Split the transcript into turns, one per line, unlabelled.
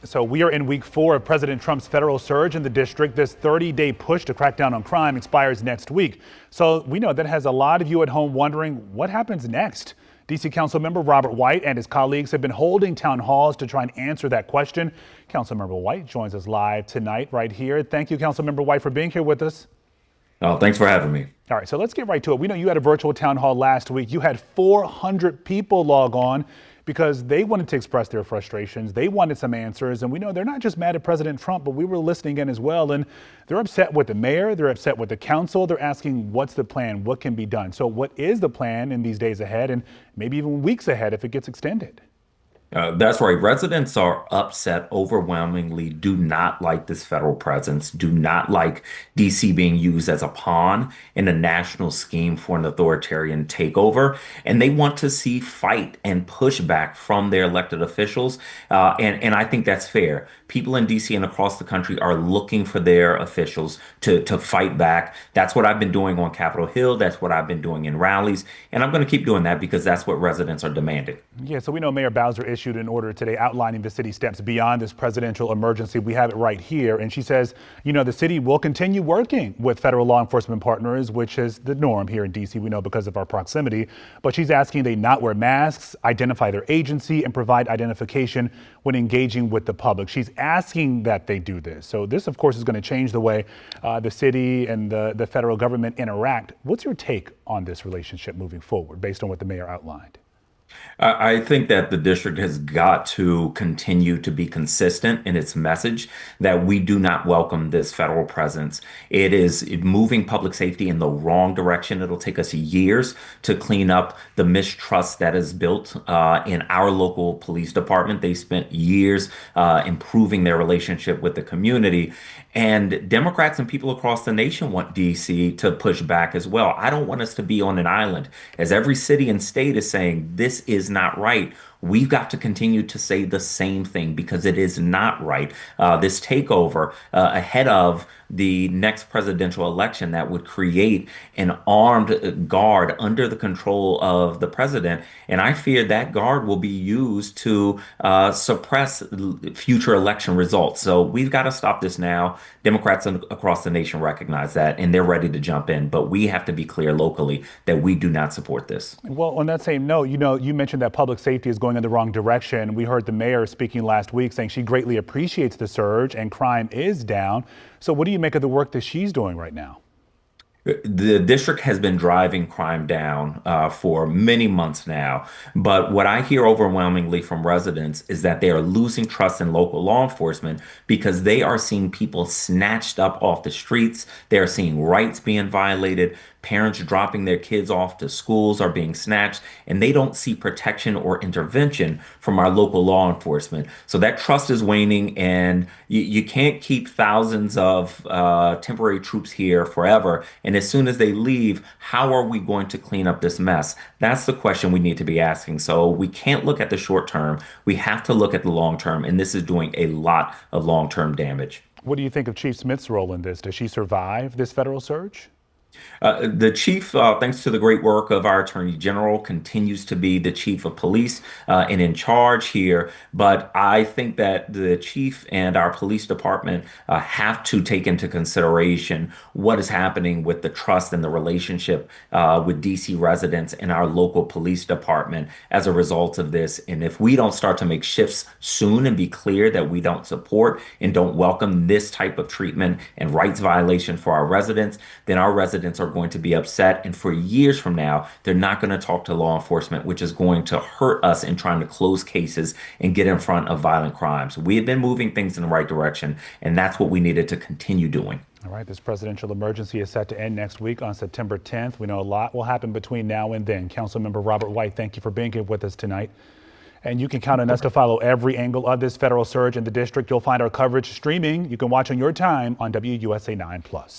So we are in week 4 of President Trump's federal surge in the district. This 30-day push to crack down on crime expires next week. So we know that has a lot of you at home wondering what happens next. D.C. Councilmember Robert White and his colleagues have been holding town halls to try and answer that question. Councilmember White joins us live tonight right here. Thank you, Councilmember White, for being here with us.
Oh, thanks for having me.
All right, so let's get right to it. We know you had a virtual town hall last week. You had 400 people log on because they wanted to express their frustrations. They wanted some answers. And we know they're not just mad at President Trump, but we were listening in as well. And they're upset with the mayor. They're upset with the council. They're asking, what's the plan? What can be done? So what is the plan in these days ahead and maybe even weeks ahead if it gets extended?
That's right. Residents are upset, overwhelmingly do not like this federal presence, do not like DC being used as a pawn in a national scheme for an authoritarian takeover. And they want to see fight and pushback from their elected officials. And I think that's fair. People in DC and across the country are looking for their officials to fight back. That's what I've been doing on Capitol Hill. That's what I've been doing in rallies. And I'm going to keep doing that because that's what residents are demanding.
Yeah, so we know Mayor Bowser issued an order today outlining the city's steps beyond this presidential emergency. We have it right here. And she says, you know, the city will continue working with federal law enforcement partners, which is the norm here in D.C. We know because of our proximity. But she's asking they not wear masks, identify their agency, and provide identification when engaging with the public. She's asking that they do this. So this, of course, is going to change the way the city and the federal government interact. What's your take on this relationship moving forward based on what the mayor outlined?
I think that the district has got to continue to be consistent in its message that we do not welcome this federal presence. It is moving public safety in the wrong direction. It'll take us years to clean up the mistrust that is built in our local police department. They spent years improving their relationship with the community. And Democrats and people across the nation want DC to push back as well. I don't want us to be on an island. As every city and state is saying, this is not right. We've got to continue to say the same thing because it is not right. This takeover ahead of the next presidential election that would create an armed guard under the control of the president. And I fear that guard will be used to suppress future election results. So we've got to stop this now. Democrats across the nation recognize that and they're ready to jump in. But we have to be clear locally that we do not support this.
Well, on that same note, you know, you mentioned that public safety is going in the wrong direction. We heard the mayor speaking last week saying she greatly appreciates the surge and crime is down. So what do you make of the work that she's doing right now?
The district has been driving crime down for many months now. But what I hear overwhelmingly from residents is that they are losing trust in local law enforcement because they are seeing people snatched up off the streets. They are seeing rights being violated. Parents dropping their kids off to schools are being snatched, and they don't see protection or intervention from our local law enforcement. So that trust is waning, and you can't keep thousands of temporary troops here forever. And as soon as they leave, how are we going to clean up this mess? That's the question we need to be asking. So we can't look at the short term. We have to look at the long term, and this is doing a lot of long-term damage.
What do you think of Chief Smith's role in this? Does she survive this federal surge?
The chief, thanks to the great work of our attorney general, continues to be the chief of police and in charge here. But I think that the chief and our police department have to take into consideration what is happening with the trust and the relationship with DC residents and our local police department as a result of this. And if we don't start to make shifts soon and be clear that we don't support and don't welcome this type of treatment and rights violation for our residents, then our residents are going to be upset. And for years from now, they're not going to talk to law enforcement, which is going to hurt us in trying to close cases and get in front of violent crimes. We have been moving things in the right direction, and that's what we needed to continue doing.
All right, this presidential emergency is set to end next week on September 10th. We know a lot will happen between now and then. Councilmember Robert White, thank you for being here with us tonight. And you can count on us to follow every angle of this federal surge in the district. You'll find our coverage streaming. You can watch on your time on WUSA 9+.